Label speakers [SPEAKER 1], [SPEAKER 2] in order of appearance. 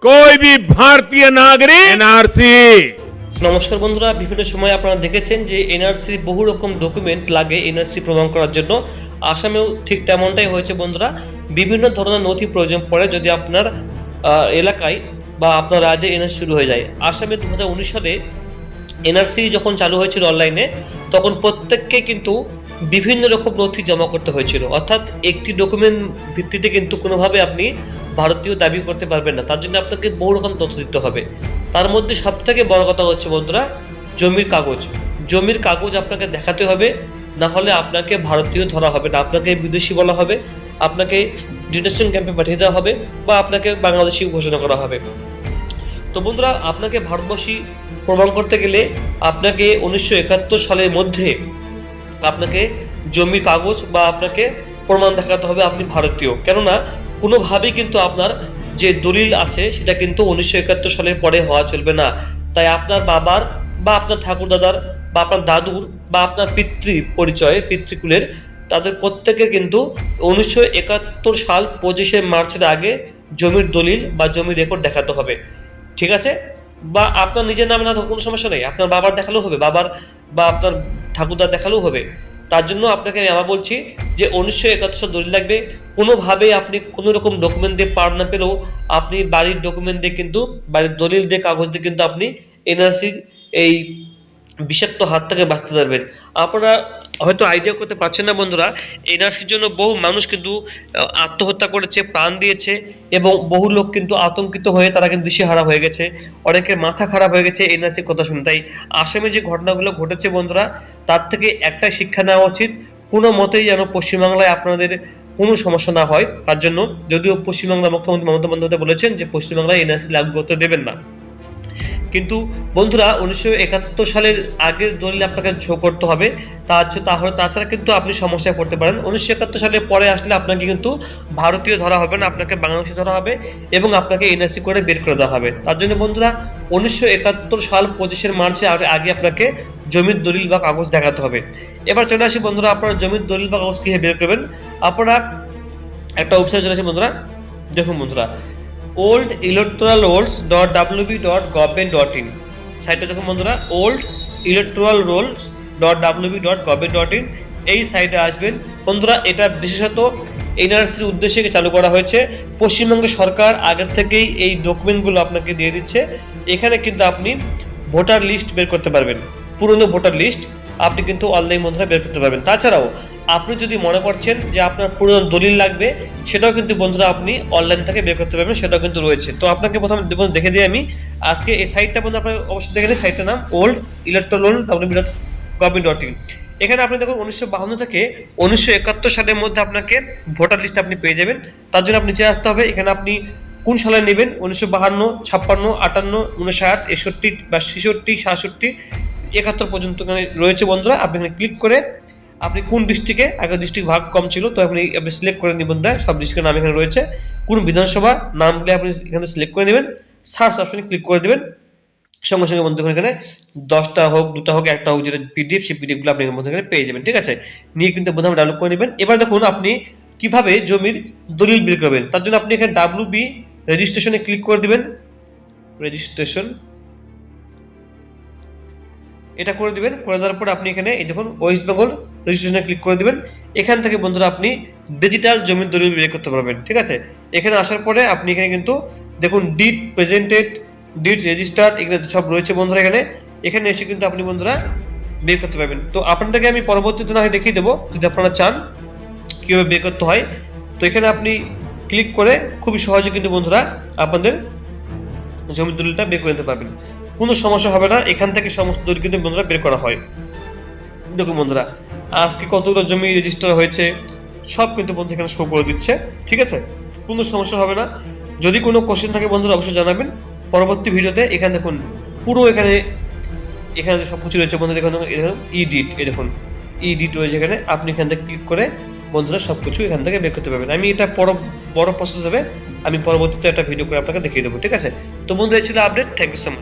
[SPEAKER 1] कोई भी भारतीय नागरिक एनआरसी।
[SPEAKER 2] নমস্কার বন্ধুরা, বিভিন্ন সময় আপনারা দেখেছেন যে এনআরসির বহু রকম ডকুমেন্ট লাগে এনআরসি প্রমাণ করার জন্য। আসামেও ঠিক তেমনটাই হয়েছে বন্ধুরা। বিভিন্ন ধরনের নথি প্রয়োজন পড়ে যদি আপনার এলাকায় বা আপনার রাজ্যে এনআরসি শুরু হয়ে যায়। আসামে 2019 সালে এনআরসি যখন চালু হয়েছিল অনলাইনে, তখন প্রত্যেককে কিন্তু বিভিন্ন রকম নথি জমা করতে হয়েছিল। অর্থাৎ একটি ডকুমেন্ট ভিত্তিতে কিন্তু কোনোভাবে আপনি ভারতীয় দাবি করতে পারবেন না, তার জন্য আপনাকে বহু রকম তথ্য দিতে হবে। তার মধ্যে সবথেকে বড় কথা হচ্ছে বন্ধুরা জমির কাগজ। জমির কাগজ আপনাকে দেখাতে হবে, না হলে আপনাকে ভারতীয় ধরা হবে না, আপনাকে বিদেশি বলা হবে, আপনাকে ডিটেনশন ক্যাম্পে পাঠিয়ে দেওয়া হবে বা আপনাকে বাংলাদেশি ঘোষণা করা হবে। তো বন্ধুরা, আপনাকে ভারতবর্ষী প্রমাণ করতে গেলে আপনাকে 1971 সালের মধ্যে আপনাকে জমির কাগজ বা আপনাকে প্রমাণ দেখাতে হবে আপনি ভারতীয়। কেননা কোনোভাবেই কিন্তু আপনার যে দলিল আছে সেটা কিন্তু 1971 সালের পরে হওয়া চলবে না। তাই আপনার বাবার বা আপনার ঠাকুর দাদার বা আপনার দাদুর বা আপনার পিতৃ পরিচয়ে পিতৃকুলের তাদের প্রত্যেকের কিন্তু 1971 সাল 25শে মার্চের আগে জমির দলিল বা জমির রেকর্ড দেখাতে হবে। ঠিক আছে? বা আপনার নিজের নামে না কোনো সমস্যা নেই, আপনার বাবার দেখালেও হবে, বাবার বা আপনার ঠাকুরদার দেখালেও হবে। তার জন্য আপনাকে আমি আবার বলছি যে 1971 সাল দলিল লাগবে। কোনোভাবেই আপনি কোনো রকম ডকুমেন্ট দিয়ে পার না পেলেও আপনি বাড়ির ডকুমেন্ট দিয়ে কিন্তু বাড়ির দলিল দিয়ে কাগজ দিয়ে কিন্তু আপনি এনআরসির এই বিষাক্ত হাত থেকে বাঁচতে পারবেন। আপনারা হয়তো আইডিয়া করতে পারছেন না বন্ধুরা, এনআরসির জন্য বহু মানুষ কিন্তু আত্মহত্যা করেছে, প্রাণ দিয়েছে এবং বহু লোক কিন্তু আতঙ্কিত হয়ে তারা কিন্তু দিশেহারা হয়ে গেছে, অনেকের মাথা খারাপ হয়ে গেছে এনআরসির কথা শুনে। তাই আসামে যে ঘটনাগুলো ঘটেছে বন্ধুরা, তার থেকে একটাই শিক্ষা নেওয়া উচিত, কোনো মতেই যেন পশ্চিমবাংলায় আপনাদের কোনো সমস্যা না হয়। তার জন্য যদিও পশ্চিমবাংলার মুখ্যমন্ত্রী মমতা বন্দ্যোপাধ্যায় বলেছেন যে পশ্চিমবাংলায় এনআরসি লাগু করতে দেবেন না, কিন্তু বন্ধুরা 1971 সালের আগের দলিল আপনাকে শো করতে হবে। তাহলে তাছাড়া কিন্তু আপনি সমস্যায় পড়তে পারেন। 1971 সালের পরে আসলে আপনাকে কিন্তু ভারতীয় ধরা হবে না, আপনাকে বাংলাদেশি ধরা হবে এবং আপনাকে এনআরসি করে বের করে দেওয়া হবে। তার জন্য বন্ধুরা 1971 সাল 25শে মার্চের আগে আপনাকে জমির দলিল বা কাগজ দেখাতে হবে। এবার চলে আসি বন্ধুরা, আপনারা জমির দলিল বা কাগজ কীভাবে বের করবেন। আপনারা একটা ওয়েবসাইট চলে আসি বন্ধুরা, দেখুন বন্ধুরা, oldelectoralrolls.wb.government.in সাইটে দেখুন বন্ধুরা, oldelectoralrolls.wb.government.in এই সাইটে আসবেন বন্ধুরা। এটা বিশেষত এনআরসির উদ্দেশ্যে চালু করা হয়েছে। পশ্চিমবঙ্গ সরকার আগের থেকেই এই ডকুমেন্টগুলো আপনাকে দিয়ে দিচ্ছে। এখানে কিন্তু আপনি ভোটার লিস্ট বের করতে পারবেন, পুরনো ভোটার লিস্ট আপনি কিন্তু অনলাইন বন্ধুরা বের করতে পারবেন। তাছাড়াও আপনি যদি মনে করছেন যে আপনার পুরনো দলিল লাগবে, সেটাও কিন্তু বন্ধুরা আপনি অনলাইন থেকে বের করতে পারবেন, সেটাও কিন্তু রয়েছে। তো আপনাকে প্রথমে দেখে দিই আমি আজকে এই সাইটটা বন্ধু আপনার অবশ্যই দেখে নিন। সাইটটার নাম oldelectoralrolls.wb.in। এখানে আপনি দেখুন 1952 থেকে 1971 সালের মধ্যে আপনাকে ভোটার লিস্ট আপনি পেয়ে যাবেন। তার জন্য আপনি নিচে আসতে হবে। এখানে আপনি কোন সালে নেবেন, 1952, 56, 58, 59, 61 বা 66, 67, 71 পর্যন্ত এখানে রয়েছে বন্ধুরা। আপনি এখানে ক্লিক করে আপনি কোন ডিস্ট্রিক্টে, আগে ডিস্ট্রিক্ট ভাগ কম ছিল তো আপনি সিলেক্ট করে নিবেন। সব ডিস্ট্রিক্টের নাম এখানে রয়েছে, কোন বিধানসভা নামগুলো আপনি এখানে সিলেক্ট করে নেবেন, সার্চ অপশনে ক্লিক করে দেবেন। সঙ্গে সঙ্গে বন্ধু এখানে 10টা হোক, 2টা হোক, একটা হোক, যেটা পিডিএফ, সেই পিডিএফগুলো আপনি বন্ধু এখানে পেয়ে যাবেন। ঠিক আছে? নিয়ে কিন্তু বন্ধু ডাউনলোড করে নেবেন। এবার দেখুন আপনি কিভাবে জমির দলিল বের করবেন। তার জন্য আপনি এখানে WB রেজিস্ট্রেশনে ক্লিক করে দিবেন। রেজিস্ট্রেশন এটা করে দিবেন। করে দেওয়ার পর আপনি এখানে এই দেখুন ওয়েস্ট বেঙ্গল রেজিস্ট্রেশনে ক্লিক করে দিবেন। এখান থেকে বন্ধুরা আপনি ডিজিটাল জমির দলিল বের করতে পারবেন। ঠিক আছে? এখানে আসার পরে আপনি এখানে কিন্তু দেখুন ডিড প্রেজেন্টেড, ডিড রেজিস্টার্ড, এখানে সব রয়েছে বন্ধুরা। এখানে এসে কিন্তু আপনি বন্ধুরা বের করতে পারবেন। তো আপনাদেরকে আমি পরবর্তীতে না হয় দেখিয়ে দেবো যদি আপনারা চান কীভাবে বের করতে হয়। তো এখানে আপনি ক্লিক করে খুবই সহজে কিন্তু বন্ধুরা আপনাদের জমির দলিলটা বের করে নিতে পারবেন, কোনো সমস্যা হবে না। এখান থেকে সমস্ত দলিল কিন্তু বন্ধুরা বের করা হয়। দেখুন বন্ধুরা আজকে কতগুলো জমি রেজিস্টার হয়েছে সব কিন্তু বন্ধু এখানে শো করে দিচ্ছে। ঠিক আছে? কোনো সমস্যা হবে না। যদি কোনো কোশ্চেন থাকে বন্ধুরা অবশ্যই জানাবেন পরবর্তী ভিডিওতে। এখানে দেখুন পুরো এখানে সব কিছু রয়েছে বন্ধুরা। দেখুন ইডিট, এই দেখুন ইডিট রয়েছে এখানে। আপনি এখান থেকে ক্লিক করে বন্ধুরা সব কিছু এখান থেকে বের করতে পারবেন। আমি এটা বড় প্রসেস হবে, আমি পরবর্তীতে একটা ভিডিও করে আপনাকে দেখিয়ে দেবো। ঠিক আছে? তো বন্ধুরা এই ছিল update. Thank you so much.